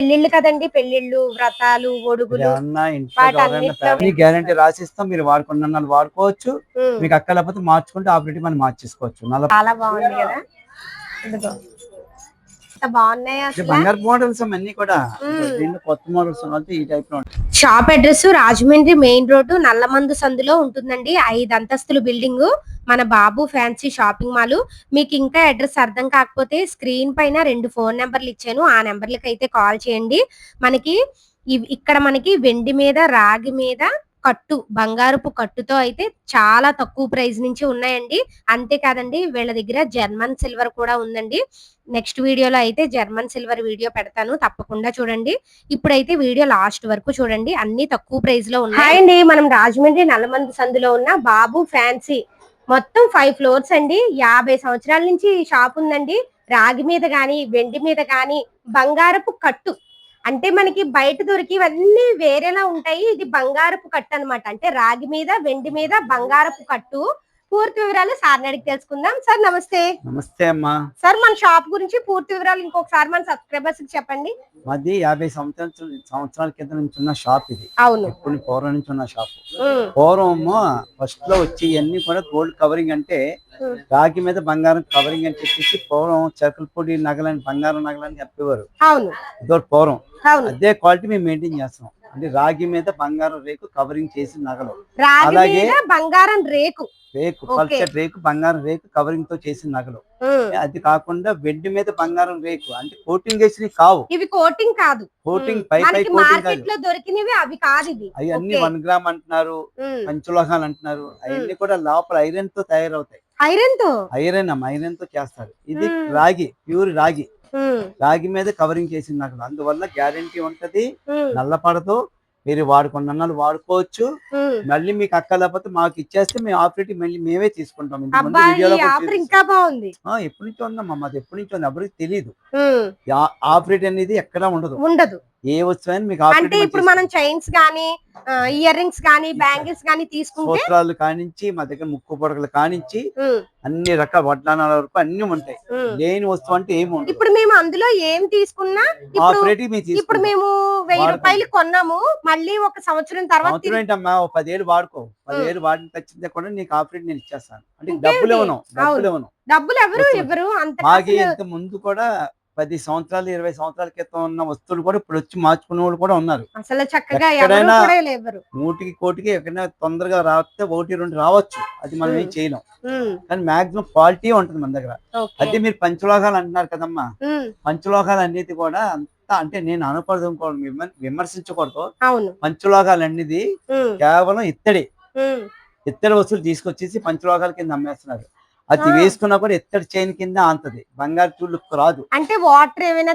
పెళ్లిళ్ళు కదండి, పెళ్లిళ్ళు, వ్రతాలు, ఒడుగులు గ్యారంటీ రాసిస్తాం. మీరు వాడుకున్న వాడుకోవచ్చు. మీకు అక్కలేకపోతే మార్చుకుంటే ఆపరేటివ్ మనం మార్చేసుకోవచ్చు. చాలా బాగుంది కదా. ఇదిగో బాగున్నాయి అసలు. బంగారు మోడల్స్ అన్ని కూడా కొత్త మోడల్స్ ఈ టైప్ లో. Shop address Rajahmundry main road నల్లమందు సందులో ఉంటుందండి. 5 అంతస్తుల బిల్డింగ్, మన బాబు ఫ్యాన్సీ షాపింగ్ మాల్. మీకు ఇంకా అడ్రస్ అర్థం కాకపోతే స్క్రీన్ పైన 2 ఫోన్ నెంబర్లు ఇచ్చాను, ఆ నెంబర్లకి అయితే కాల్ చేయండి. మనకి ఇక్కడ మనకి వెండి మీద, రాగి మీద కట్టు, బంగారపు కట్టుతో అయితే చాలా తక్కువ ప్రైస్ నుంచి ఉన్నాయండి. అంతేకాదండి, వీళ్ళ దగ్గర జర్మన్ సిల్వర్ కూడా ఉందండి. నెక్స్ట్ వీడియోలో అయితే జర్మన్ సిల్వర్ వీడియో పెడతాను, తప్పకుండా చూడండి. ఇప్పుడైతే వీడియో లాస్ట్ వరకు చూడండి, అన్ని తక్కువ ప్రైస్ లో ఉన్నాయి. అండి, మనం రాజమండ్రి నల్లమంది సందులో ఉన్న బాబు ఫ్యాన్సీ మొత్తం 5 ఫ్లోర్స్ అండి. 50 సంవత్సరాల నుంచి షాప్ ఉందండి. రాగి మీద గాని, వెండి మీద గాని, బంగారపు కట్టు అంటే మనకి బయట దొరికివన్నీ వేరేలా ఉంటాయి. ఇది బంగారపు కట్టు అనమాట. అంటే రాగి మీద, వెండి మీద బంగారపు కట్టు. పూర్తి వివరాలు సార్ అడిగి తెలుసుకుందాం. సార్ నమస్తే. నమస్తే అమ్మా. సార్, మన షాప్ గురించి పూర్తి వివరాలు ఇంకొకసారి మన సబ్స్క్రైబర్స్ కి చెప్పండి. మాది 50 సంవత్సరాల కింద నుంచి ఉన్న షాప్ ఇది. అవును, ఇప్పుడు పూర్వం నుంచి ఉన్న షాప్. పూర్వం ఫస్ట్ లో వచ్చి ఇవన్నీ కూడా గోల్డ్ కవరింగ్, అంటే రాగి మీద బంగారం కవరింగ్ అని చెప్పేసి పూర్వం చెక్కల పొడి నగలని, బంగారం నగలని చెప్పేవారు. అవును, ఇదో పూర్వం అదే క్వాలిటీ మేము మెయింటైన్ చేస్తాం. అంటే రాగి మీద బంగారం రేకు కవరింగ్ చేసి నగలు, అలాగే బంగారం రేకు పల్చటి రేకు, బంగారం రేకు కవరింగ్ తో చేసిన నగలు. అది కాకుండా వెండి మీద బంగారం రేకు, అంటే కోటింగ్ వేసినవి కావు. ఇవి కోటింగ్ కాదు, కోటింగ్ పై కోటింగ్ కాదు, దొరికినవి అవి కాదు. అవి అన్ని 1 గ్రామ్ అంటున్నారు, పంచలోహాలు అంటున్నారు. అవన్నీ కూడా లోపల ఐరన్ తో తయారవుతాయి. ఐరన్ తో చేస్తారు. ఇది రాగి, ప్యూర్ రాగి. రాగి మీద కవరింగ్ చేసిన నగలు, అందువల్ల గ్యారంటీ ఉంటది, నల్లపడదు. మీరు వాడుకున్న వాడుకోవచ్చు. మళ్ళీ మీకు అక్కలేకపోతే మాకు ఇచ్చేస్తే మేము ఆపరేటివ్ మళ్ళీ మేమే తీసుకుంటాం. ఇంకా బాగుంది. ఎప్పటి నుంచో ఉందమ్మా, మాది ఎప్పటి నుంచో ఉంది, ఎవరికి తెలియదు. ఆపరేట్ అనేది ఎక్కడా ఉండదు. ఏ వస్తువు మీకు అంటే ఇప్పుడు మనం చైన్స్ గానీ, ఇయర్ రింగ్స్ గానీ, బ్యాంగిల్స్ గానీ తీసుకుంటే సూత్రాలు కానించి మా దగ్గర ముక్కు పొడకలు కానించి అన్ని రకాల వడ్డానాల వరకు అన్ని ఉంటాయి. లేని వస్తువు అంటే ఏమి ఉండదు. ఇప్పుడు మేము అందులో ఏం తీసుకున్నా ఇప్పుడు మేము 1000 రూపాయలు కొన్నాము, మళ్ళీ 1 సంవత్సరం తర్వాత ఏంటమ్మా 10 ఏళ్ళు వాడుకో, 10 ఏళ్ళు వాడిన తెచ్చిందే కూడా నీకు ఆపరేట్ నేను ఇచ్చేస్తాను. అంటే డబ్బులు ఎవరు ఇవ్వరు. మాకి ఇంత ముందు కూడా 10 సంవత్సరాలు 20 సంవత్సరాల క్రితం ఉన్న వస్తువులు కూడా ఇప్పుడు వచ్చి మార్చుకునే వాళ్ళు కూడా ఉన్నారు. అసలు చక్కగా నూటికి కోటికి ఎక్కడైనా తొందరగా రాస్తే 1-2 రావచ్చు, అది మనం ఏం చేయలేం. కానీ మాక్సిమం క్వాలిటీ ఉంటుంది మన దగ్గర. అదే మీరు పంచలోహాలు అంటున్నారు కదమ్మా, పంచలోహాలు అనేది కూడా అంతా, అంటే నేను అనకూడదు, విమర్శించకూడదు. పంచలోహాలు అనేది కేవలం ఇత్తడి వస్తువులు తీసుకొచ్చేసి పంచలోహాల కింద అమ్మేస్తున్నారు. అది వేసుకున్నా కూడా ఇత్తడి చైన్ కింద అంతది, బంగారు చూడు రాదు. అంటే వాటర్ ఏమైనా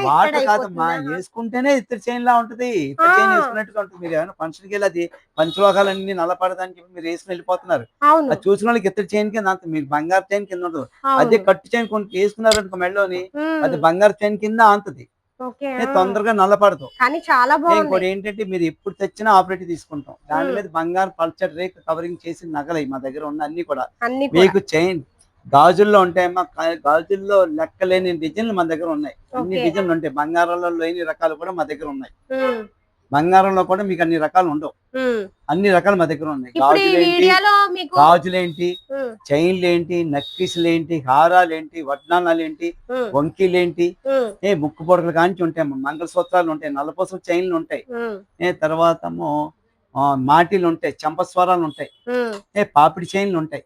వాటర్ కాదమ్మా, వేసుకుంటేనే ఇత్తడి చైన్ లా ఉంటది, ఇత్తడి చైన్ వేసుకున్నట్టుగా ఉంటుంది. మీరు ఏమైనా ఫంక్షన్కి వెళ్ళి అది పంచలోహాలన్నీ నల్లపడదానికి మీరు వేసుకుని వెళ్ళిపోతున్నారు. అది చూసిన వాళ్ళకి ఇత్తడి చైన్ కింద అంత, మీరు బంగారు చైన్ కింద ఉండదు. అదే కట్టు చైన్ కొన్ని వేసుకున్నారు అనుకో మెడలోని, అది బంగారు చైన్ కింద అంతది, తొందరగా నల్లపడదు. ఇంకోటి ఏంటంటే మీరు ఎప్పుడు తెచ్చినా ఆపరేటివ్ తీసుకుంటాం. దాని మీద బంగారు పల్చటి రేకు కవరింగ్ చేసి నగలు మా దగ్గర ఉన్న అన్ని కూడా. మీకు చైన్ గాజుల్లో ఉంటాయమ్మా, గాజుల్లో లెక్కలేని డిజైన్లు మన దగ్గర ఉన్నాయి. అన్ని డిజైన్లు ఉంటాయి. బంగారంలో లేని రకాలు కూడా మా దగ్గర ఉన్నాయి. బంగారంలో కూడా మీకు అన్ని రకాలు ఉండవు, అన్ని రకాలు మా దగ్గర ఉన్నాయి. గాజులేంటి, చైన్లేంటి, నక్కిసులేంటి, హారాలేంటి, వడ్డానాలేంటి, వంకీలేంటి, ముక్కు పొడకలు కానించి ఉంటాయి. మంగళసూత్రాలు ఉంటాయి, నల్లపూసల చైన్లు ఉంటాయి, తర్వాత మాటిలు ఉంటాయి, చంపస్వరాలు ఉంటాయి, పాపిడి చైన్లు ఉంటాయి,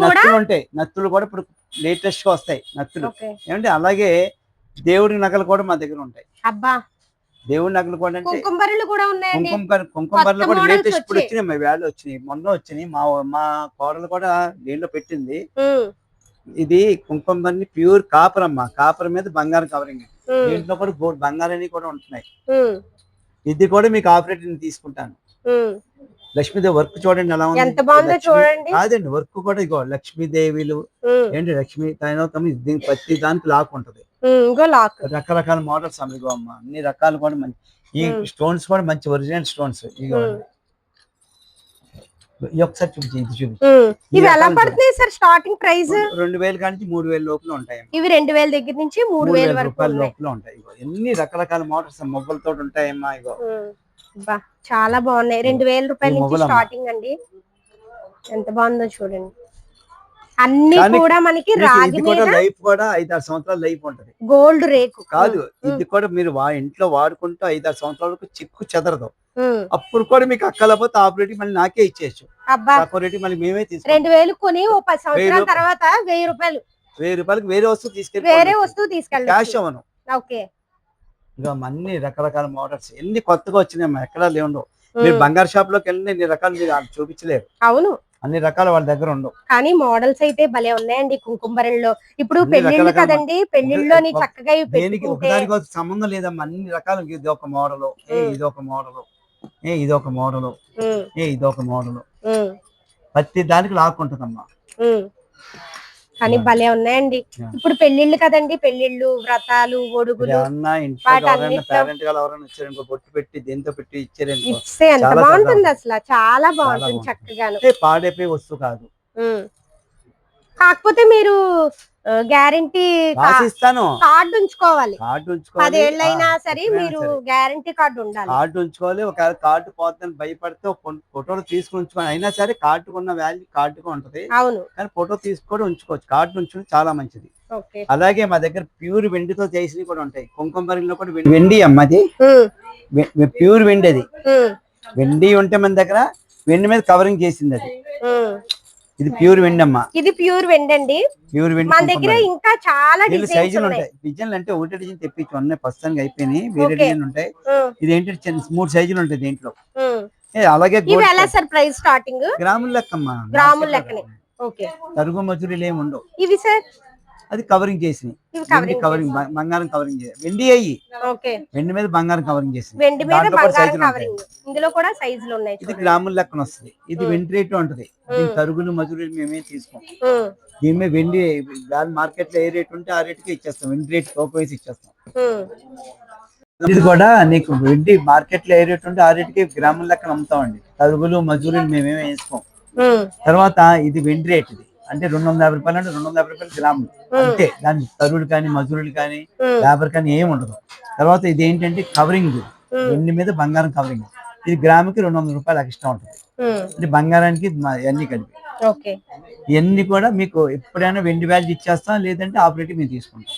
నత్తులు ఉంటాయి. నత్తులు కూడా ఇప్పుడు లేటెస్ట్ గా వస్తాయి నత్తులు. ఏమంటే అలాగే దేవుడి నగలు కూడా మా దగ్గర ఉంటాయి. దేవుడి నగలు కూడా అంటే కుంకుమబర్లు కూడా లేటెస్ట్ ఇప్పుడు వచ్చినాయి, మా వేళ వచ్చినాయి, మొన్న వచ్చినాయి. మా కోడలు కూడా దీనిలో పెట్టింది. ఇది కుంకుమబర్ని ప్యూర్ కాపర్ అమ్మా, కాపర్ మీద బంగారం కవరింగ్. దీంట్లో కూడా బంగారం కూడా ఉంటున్నాయి. ఇది కూడా మీకు ఆపరేటింగ్ తీసుకుంటాను. లక్ష్మీదేవి వర్క్ చూడండి ఎలా ఉంది, కాదండి వర్క్ కూడా ఇగో లక్ష్మీదేవిలు ఏంటి, లక్ష్మీ దీని ప్రతి దానికి లాక్ ఉంటది, రకరకాల మోడల్స్ అమ్మిగో అమ్మ, అన్ని రకాలు కూడా మంచి. ఈ స్టోన్స్ కూడా మంచి ఒరిజినల్ స్టోన్స్. ఇగో ఈ ఒకసారి చూపించి ఇది చూపించి ఇవి ఎలా పడుతున్నాయి సార్ స్టార్టింగ్ ప్రైస్? 2000 కానీ 3000 లోపల ఉంటాయి. ఇవి 2000 దగ్గర నుంచి 3000 వరకు రూపాయల లోపల ఉంటాయి. ఇగో ఎన్ని రకరకాల మోటార్స్ మొగ్గలతో ఉంటాయమ్మా. ఇగో చాలా బాగున్నాయి. 2000 రూపాయల నుంచి స్టార్టింగ్ అండి. ఎంత బాగుందో చూడండి. అన్ని కూడా మనకి రాగి మీద లైఫ్ కూడా 5-6 సంవత్సరాల లైఫ్ ఉంటది. గోల్డ్ రేకు కాదు, ఇది కూడా మీరు ఇంట్లో వాడుకుంటూ 5-6 సంవత్సరాల వరకు చిక్కు చెదరదు. అప్పుడు కూడా మీకు అక్కలపోతే ఆపరేటింగ్ మళ్ళీ నాకే ఇచ్చేయచ్చు. మళ్ళీ మేమే తీసుకుంటాం. 2000 కొని 10 సంవత్సరాల తర్వాత 1000 రూపాయలు 1000 రూపాయలకి వేరే వస్తువు తీసుకెళ్ళి క్యాష్ అవ్వను. ఓకే. ఇక అన్ని రకరకాల మోటార్స్ ఎన్ని కొత్తగా వచ్చినాయి, ఎక్కడా లేవు. మీరు బంగారు షాప్ లోకి వెళ్ళి ఇన్ని రకాలు మీరు చూపించలేరు. అవును, అన్ని రకాల వాళ్ళ దగ్గర ఉండవు. కానీ మోడల్స్ అయితే భలే ఉన్నాయండి. కుంకుమరంలో ఇప్పుడు పెళ్లిళ్ళు కదండి, పెళ్లిళ్ళలోని చక్కగా ఒకదానికి సంబంధం లేదమ్మా. అన్ని రకాలు. ఇది ఒక మోడల్, ఇది ఒక మోడల్, ఇది ఒక మోడల్, ఇది ఒక మోడల్. ప్రతి దానికి లాక్కుంటుందమ్మా. కానీ భలే ఉన్నాయండి. ఇప్పుడు పెళ్లిళ్ళు కదండి, పెళ్లిళ్ళు, వ్రతాలు, ఒడుగులు, బొట్టు పెట్టి దేంతో పెట్టి ఇస్తే ఎంత బాగుంటుంది అసలు. చాలా బాగుంటుంది చక్కగా. పాడైపోయి వస్తువు కాదు. కాకపోతే మీరు గ్యారంటీ ఇస్తాను, కార్డు ఉంచుకోవాలి. 10 ఏళ్ళైనా సరే మీరు గ్యారంటీ కార్డు ఉండాలి. కార్డు ఉంచుకోవాలి. ఒకవేళ కార్డు పోతుందని భయపడితే ఫోటోలు తీసుకుని ఉంచుకోవాలి. అయినా సరే కార్డుకు ఉన్న వాల్యూ కార్డుకు ఉంటది. అవును, కానీ ఫోటో తీసుకొని ఉంచుకోవచ్చు. కార్డు ఉంచుకుని చాలా మంచిది. అలాగే మా దగ్గర ప్యూర్ వెండితో చేసినవి కూడా ఉంటాయి. కుంకుమరిలో కూడా వెండి అమ్మది, ప్యూర్ వెండి. అది వెండి ఉంటే మన దగ్గర వెండి మీద కవరింగ్ చేసింది. అది ఇది ప్యూర్ వెండి అమ్మా. ఇది ప్యూర్ వెండి అండి. ప్యూర్ వెండి. మన దగ్గర ఇంకా చాలా సైజులు ఉంటాయి. డిజైన్లు అంటే ఒకటి డిజైన్ తెప్పించు ఉన్నాయి, ప్రస్తుతానికి అయిపోయినాయి. వేరే డిజైన్ ఉంటాయి. ఇది ఏంటి 3 సైజులు ఉంటాయి దీంట్లో. అలాగే ప్రైస్ స్టార్టింగ్ గ్రాముల లెక్కమ్మా. గ్రాముల లెక్కనే. తరుగు మజూరీలు ఏమి ఉండవు. ఇవి సార్ అది కవరింగ్ చేసి కవరింగ్ బంగారం కవరింగ్ చేసి వెండి అయ్యి వెండి మీద బంగారం కవరింగ్ చేసి వెండి మీద బంగారం కవరింగ్. ఇందులో కూడా సైజులు ఉన్నాయి. ఇది గ్రాముల లెక్కన వస్తుంది. ఇది వెండి రేటు ఉంటది. తరుగులు మజూరీలు మేమే తీసుకోం. దీని మీద వెండి మార్కెట్ లో ఏ రేట్ ఉంటే ఆ రేటుకి ఇచ్చేస్తాం. వెండి రేట్ తోక వేసి ఇచ్చేస్తాం. ఇది కూడా నీకు వెండి మార్కెట్ లో ఏ రేట్ ఉంటే ఆ రేటుకి గ్రాముల లెక్కన అమ్ముతామండి. తరుగులు మజూరీలు మేమేమే వేసుకోం. తర్వాత ఇది వెండి రేట్. ఇది అంటే 250 రూపాయలు అంటే 250 రూపాయలు గ్రాములు అంతే. దాని తరువులు కానీ మజూరులు కానీ లేబర్ కానీ ఏమి ఉండదు. తర్వాత ఇది ఏంటంటే కవరింగ్, వెండి మీద బంగారం కవరింగ్. ఇది గ్రాముకి 200 రూపాయలు ఎక్స్ట్రా ఉంటుంది. అంటే బంగారానికి ఇవన్నీ కలిపి ఇవన్నీ కూడా మీకు ఎప్పుడైనా వెండి వాల్యూ ఇచ్చేస్తాం, లేదంటే ఆపరేటివ్ మేము తీసుకుంటాం.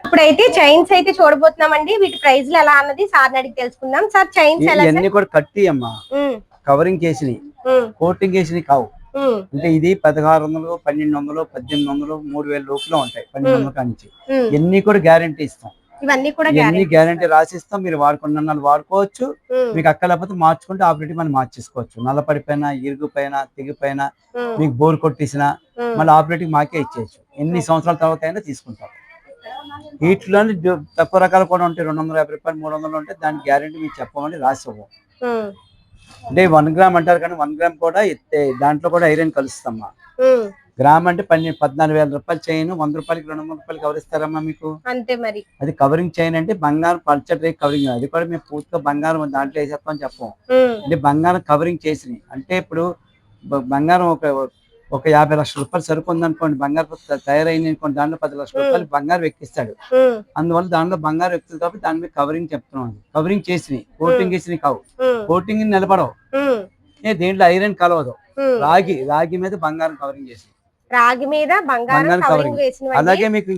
ఇప్పుడైతే చైన్స్ అయితే చూడబోతున్నామండి. వీటి ప్రైస్ ఎలా అన్నది సార్ అడిగి తెలుసుకుందాం. సార్ చైన్స్ ఇవన్నీ కూడా కట్టి అమ్మా, కవరింగ్ చేసినవి, కోటింగ్ చేసినవి కావు. అంటే ఇది 1600, 1200, 1800, 3000 లోపల ఉంటాయి. 1200 కానించి ఇవన్నీ కూడా గ్యారంటీ ఇస్తాం. ఇవన్నీ గ్యారంటీ రాసిస్తాం. మీరు వాడుకున్న వాడుకోవచ్చు. మీకు అక్కలేకపోతే మార్చుకుంటే ఆపరేటివ్ మనం మార్చేసుకోవచ్చు. నల్లపడిపోయినా, ఇరుగుపోయినా, తెగిపోయినా, మీకు బోర్ కొట్టేసినా మళ్ళీ ఆపరేటివ్ మాకే ఇచ్చేయచ్చు. ఎన్ని సంవత్సరాల తర్వాత అయినా తీసుకుంటాం. వీటిలోని తక్కువ రకాలు కూడా ఉంటాయి. 250 రూపాయలు, 300 ఉంటాయి. దానికి గ్యారంటీ మీకు చెప్పమని రాసి ఇవ్వం. అంటే 1 గ్రామ్ అంటారు, కానీ 1 గ్రామ్ కూడా దాంట్లో కూడా ఐరన్ కలుస్తామ్మా. గ్రామ్ అంటే 14,000 రూపాయలు చైన్, 100 రూపాయలకి 200 రూపాయలు కవర్ ఇస్తారమ్మా మీకు. అంతే మరి. అది కవరింగ్ చైన్ అంటే బంగారం పల్చటి రేట్ కవరింగ్. అది కూడా మేము పూర్తిగా బంగారం దాంట్లో వేసేస్తామని చెప్పం. అంటే బంగారం కవరింగ్ చేసినాయి. అంటే ఇప్పుడు బంగారం ఒక 50 లక్షల రూపాయలు సరుకు ఉందనుకోండి, బంగారం తయారైంది అనుకోండి, దాంట్లో 10 లక్షల రూపాయలు బంగారం ఎక్కిస్తాడు. అందువల్ల దాంట్లో బంగారం ఎక్కుతుంది కాబట్టి దాని మీద కవరింగ్ చెప్తున్నాం. కవరింగ్ చేసినాయి, కోటింగ్ చేసినవి కావు. కోటింగ్ నిలబడవు. దేంట్లో ఐరన్ కలవదు. రాగి మీద బంగారం కవరింగ్ చేసి, రాగి మీద బంగారం కవరింగ్. అలాగే మీకు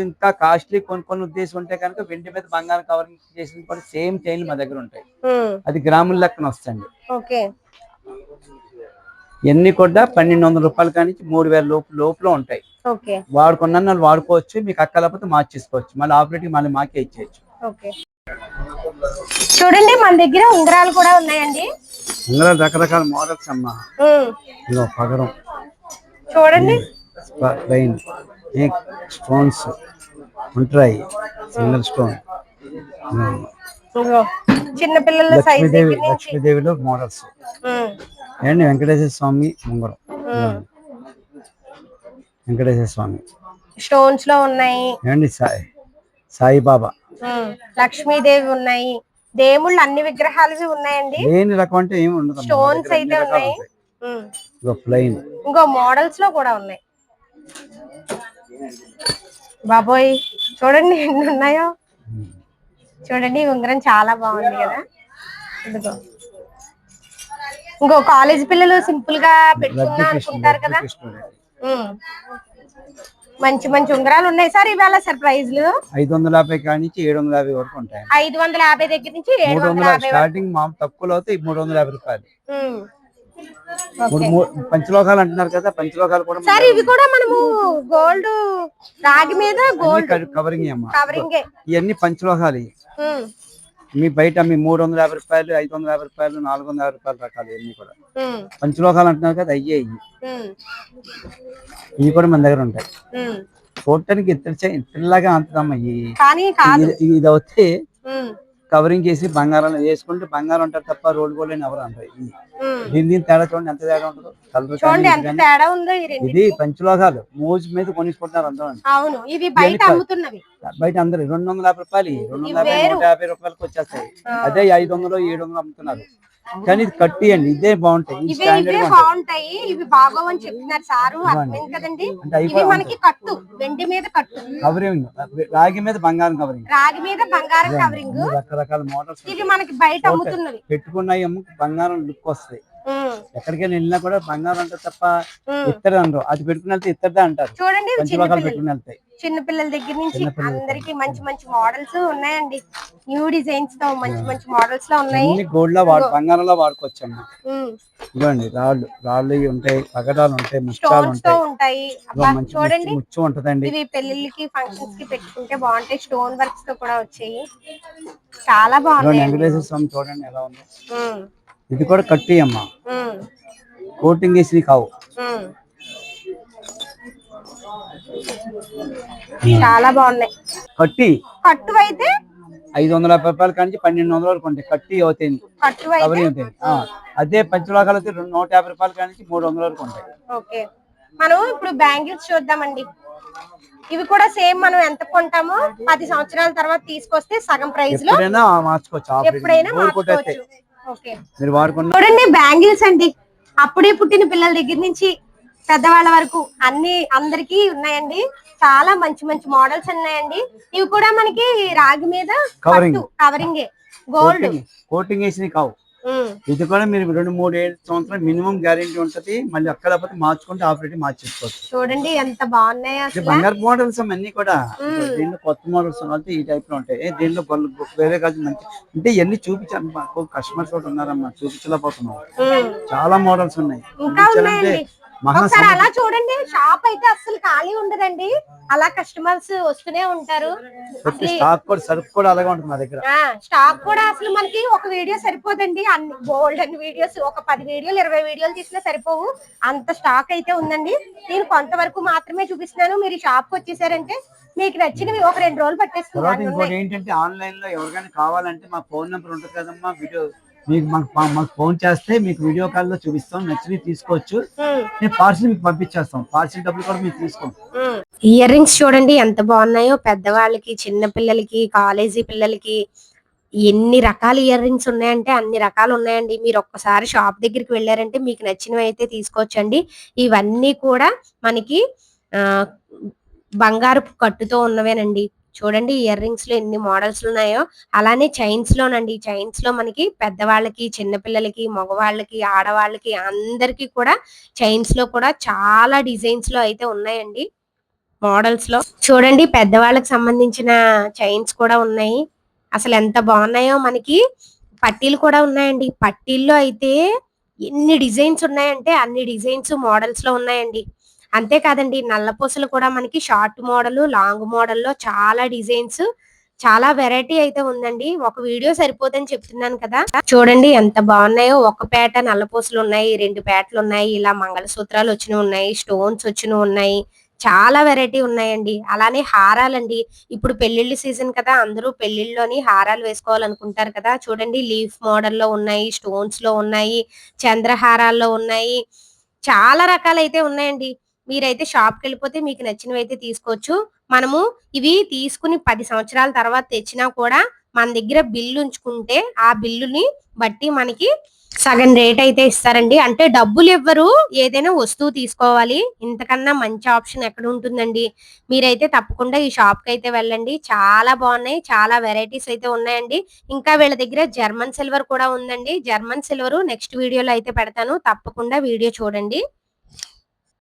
ఇంకా కాస్ట్లీ కొన్ని ఉద్దేశం ఉంటే కనుక వెండి మీద బంగారం కవరింగ్ చేసిన కూడా సేమ్ చైన్లు మా దగ్గర ఉంటాయి. అది గ్రాముల లెక్కన వస్తుంది. ఇవన్నీ కూడా 1200 రూపాయల కానీ 3000 లోపల ఉంటాయి. వాడుకున్న వాడుకోవచ్చు. మీకు అక్కలేకపోతే మార్చేసుకోవచ్చు. మళ్ళీ ఆపరేటివ్ మళ్ళీ మాకే ఇచ్చేయచ్చు. చూడండి మన దగ్గర ఉంగరాలు కూడా ఉన్నాయండి. ఉంగరాలు రకరకాల మోడల్స్ అమ్మా. పగడం చూడండి, స్టోన్స్ ఉంటాయి. సింగిల్ స్టోన్, చిన్న పిల్లల లక్ష్మీదేవిలో మోడల్స్ అండి. వెంకటేశ్వర స్వామి ఉంగరం, వెంకటేశ్వర స్వామి స్టోన్స్ లో ఉన్నాయి అండి. సాయిబాబా, లక్ష్మీదేవి ఉన్నాయి. దేవుళ్ళు అన్ని విగ్రహాలు ఉన్నాయండి. లేని రకం అంటే ఏమి ఉండదు. స్టోన్స్ అయితే ఉన్నాయి. ప్లెయిన్. ఇంకో మోడల్స్ లో కూడా ఉన్నాయి బాబోయ్. చూడండి ఎన్ని ఉన్నాయో. చూడండి ఉంగరం చాలా బాగుంది కదా. ఇదిగో ఇంకో కాలేజ్ పిల్లలు సింపుల్ గా పెట్టుకున్నా అనుకుంటారు కదా. మంచి మంచి ఉంగరాలు ఉన్నాయి సార్ ఇవాళ సర్ప్రైజ్లు. 550 కాడి నుంచి 750 వరకు ఉంటాయి. 550 దగ్గర నుంచి 750 స్టార్టింగ్ తక్కువలో అయితే 350 రూపాయలు. పంచలోకాలు అంటున్నారు కదా, పంచలోకాలు కూడా సార్ ఇవి కూడా మనము గోల్డ్ రాగి మీద గోల్డ్ కవరింగ్ అమ్మా. కవరింగ్ ఇవన్నీ పంచలోకాలు. మీ బయట మీ 350 రూపాయలు, 550 రూపాయలు, 450 రూపాయలు రకాలు ఇవన్నీ కూడా పంచలోకాలు అంటున్నారు కదా. అయ్యే ఇవి కూడా మన దగ్గర ఉంటాయి. చూడటానికి ఇద్దరులాగా అంతదమ్మా. ఇది వస్తే కవరింగ్ చేసి బంగారం వేసుకుంటే బంగారం అంటారు తప్ప రోడ్డు గోల్డ్ అని ఎవరు అంటారు. దీని తేడా చూడండి ఎంత తేడా ఉంటుందో. ఇది పంచలోకాలు మోజు మీద కొనుక్కుంటున్నారు అందరూ. బయట అందరూ 250 రూపాయలు, 250 రూపాయలకి వచ్చేస్తాయి. అదే 500, 700 అమ్ముతున్నారు. కానీ ఇది కట్టి అండి, ఇదే బాగుంటాయి. ఇవి బాగోవని చెప్తున్నారు సారు. అర్థమైంది కదండి. ఇవి మనకి కట్టు, వెండి మీద కట్టు, కవరింగ్, రాగి మీద బంగారం కవరింగ్, రాగి మీద బంగారం కవరింగ్, రకరకాల మోడల్స్. ఇవి మనకి బయట అమ్ముతున్నవి. పెట్టుకున్నాయి బంగారం లుక్ వస్తాయి. ఎక్కడికైనా వెళ్ళినా కూడా బంగారం అంటే తప్ప ఇత్తడి అనరు. అది పెట్టుకుని వెళ్తే ఇత్తడిదే అంటారు. చూడండి పెట్టుకుని వెళ్తాయి. చిన్న పిల్లల దగ్గర నుంచి అందరికి మంచి మంచి మోడల్స్ ఉన్నాయండి. న్యూ డిజైన్స్ తో మంచి మంచి మోడల్స్ లో ఉన్నాయి. గోల్డ్ లో బంగారంలో వాడుకోవచ్చమ్మా. ఇవ్వండి రాళ్ళు ఉంటాయి, పగడాలు ఉంటాయి, ముత్యాలు ఉంటాయి. చూడండి ముచ్చు ఉంటదండి. ఇవి పెళ్లిళ్ళకి ఫంక్షన్స్ కి పెట్టుకుంటే బాగుంటాయి. స్టోన్ వర్క్స్ తో కూడా వచ్చాయి. చాలా బాగుంది. వెంకటేశ్వర స్వామి చూడండి ఎలా ఉంది. ఇది కూడా కట్టి అమ్మా, కోటింగ్ వేసి కావు. చాలా బాగున్నాయి. కట్టు అయితే 550 రూపాయల కానీ 1200 వరకు ఉంటాయి. కట్టి అవుతాయి, కవరింగ్ అవుతాయి. అదే పంచలోకాలు అయితే 150 రూపాయల కానీ 300 వరకు ఉంటాయి. ఓకే, మనం ఇప్పుడు బ్యాంగిల్స్ చూద్దామండి. ఇవి కూడా సేమ్ మనం ఎంత కొంటామో 10 సంవత్సరాల తర్వాత తీసుకొస్తే సగం ప్రైస్ లో మార్చుకోవచ్చు. ఓకే, మీరు వాడుకున్న చూడండి బ్యాంగిల్స్ అండి. అప్పుడే పుట్టిన పిల్లల దగ్గర నుంచి పెద్దవాళ్ళ వరకు అందరికి ఉన్నాయండి. చాలా మంచి మంచి మోడల్స్ ఉన్నాయండి. ఇవి కూడా మనకి రాగి మీద కవరింగ్, గోల్డ్ కోటింగ్ వేసి కావు. ఇది కూడా మీరు 2-3 సంవత్సరాలు మినిమం గ్యారెంటీ ఉంటది. మళ్ళీ అక్కడ మార్చుకుంటే ఆపరేటివ్ మార్చేసుకోవచ్చు. చూడండి ఎంత బాగున్నాయో. బంగారు మోడల్స్ అన్ని కూడా దీనిలో కొత్త మోడల్స్ ఈ టైప్ లో ఉంటాయి. దీనిలో వేరే కాదు మంచి అంటే ఇవన్నీ చూపించాను. కస్టమర్స్ కూడా ఉన్నారమ్మా, చూపించలేకపోతున్నాం. చాలా మోడల్స్ ఉన్నాయి. ఒకసారి అలా చూడండి. షాప్ అయితే అసలు ఖాళీ ఉండదండి. అలా కస్టమర్స్ వస్తూనే ఉంటారు. స్టాక్ కూడా అలాగే ఉంటుంది మా దగ్గర. స్టాక్ కూడా అసలు మనకి ఒక వీడియో సరిపోదండి. అన్ని గోల్డ్ అన్ని వీడియోస్ ఒక 10 వీడియోలు 20 వీడియోలు తీసినా సరిపోవు. అంత స్టాక్ అయితే ఉందండి. నేను కొంతవరకు మాత్రమే చూపిస్తున్నాను. మీరు షాప్ కి వచ్చేసారంటే మీకు నచ్చినవి ఒక 2 రోజులు పట్టేస్తుంది. ఇంకోటి ఏంటంటే ఆన్లైన్ లో ఎవరికైనా కావాలంటే మా ఫోన్ నెంబర్ ఉంటుంది కదమ్మా. వీడియో మీకు మాకు ఫోన్ చేస్తే మీకు వీడియో కాల్ లో చూపిస్తాం. నచ్చినవి తీసుకోవచ్చు. నేను పార్సిల్ మీకు పంపించేస్తాం. పార్సిల్ డబ్బులు కూడా మీరు తీసుకోండి. ఇయర్ రింగ్స్ చూడండి ఎంత బాగున్నాయో. పెద్దవాళ్ళకి, చిన్న పిల్లలకి, కాలేజీ పిల్లలకి ఎన్ని రకాల ఇయర్ రింగ్స్ ఉన్నాయంటే అన్ని రకాలు ఉన్నాయండి. మీరు ఒక్కసారి షాప్ దగ్గరికి వెళ్ళారంటే మీకు నచ్చినవి అయితే తీసుకోవచ్చండి. ఇవన్నీ కూడా మనకి బంగారపు కట్టుతో ఉన్నవేనండి. చూడండి ఇయర్ రింగ్స్ లో ఎన్ని మోడల్స్ ఉన్నాయో. అలానే చైన్స్ లోనండి, చైన్స్ లో మనకి పెద్దవాళ్ళకి, చిన్నపిల్లలకి, మగవాళ్ళకి, ఆడవాళ్ళకి అందరికి కూడా చైన్స్ లో కూడా చాలా డిజైన్స్ లో అయితే ఉన్నాయండి. మోడల్స్ లో చూడండి పెద్దవాళ్ళకి సంబంధించిన చైన్స్ కూడా ఉన్నాయి. అసలు ఎంత బాగున్నాయో. మనకి పట్టీలు కూడా ఉన్నాయండి. పట్టీల్లో అయితే ఎన్ని డిజైన్స్ ఉన్నాయంటే అన్ని డిజైన్స్ మోడల్స్ లో ఉన్నాయండి. అంతేకాదండి నల్లపూసలు కూడా మనకి షార్ట్ మోడల్, లాంగ్ మోడల్లో చాలా డిజైన్స్, చాలా వెరైటీ అయితే ఉందండి. ఒక వీడియో సరిపోదని చెప్తున్నాను కదా. చూడండి ఎంత బాగున్నాయో. ఒక పేట నల్లపూసలు ఉన్నాయి, 2 పేటలు ఉన్నాయి, ఇలా మంగళసూత్రాలు వచ్చినవి ఉన్నాయి, స్టోన్స్ వచ్చినవి ఉన్నాయి. చాలా వెరైటీ ఉన్నాయండి. అలానే హారాలండి. ఇప్పుడు పెళ్లిళ్ళ సీజన్ కదా, అందరూ పెళ్లిళ్ళలోని హారాలు వేసుకోవాలనుకుంటారు కదా. చూడండి లీఫ్ మోడల్లో ఉన్నాయి, స్టోన్స్ లో ఉన్నాయి, చంద్రహారాల్లో ఉన్నాయి. చాలా రకాలైతే ఉన్నాయండి. మీరైతే షాప్కి వెళ్ళిపోతే మీకు నచ్చినవి అయితే తీసుకోవచ్చు. మనము ఇవి తీసుకుని 10 సంవత్సరాల తర్వాత తెచ్చినా కూడా మన దగ్గర బిల్లు ఉంచుకుంటే ఆ బిల్లుని బట్టి మనకి సగం రేట్ అయితే ఇస్తారండి. అంటే డబ్బులు ఇవ్వరు, ఏదైనా వస్తువు తీసుకోవాలి. ఇంతకన్నా మంచి ఆప్షన్ ఎక్కడ ఉంటుందండి. మీరైతే తప్పకుండా ఈ షాప్కి అయితే వెళ్ళండి. చాలా బాగున్నాయి, చాలా వెరైటీస్ అయితే ఉన్నాయండి. ఇంకా వీళ్ళ దగ్గర జర్మన్ సిల్వర్ కూడా ఉందండి. జర్మన్ సిల్వర్ నెక్స్ట్ వీడియోలో అయితే పెడతాను, తప్పకుండా వీడియో చూడండి.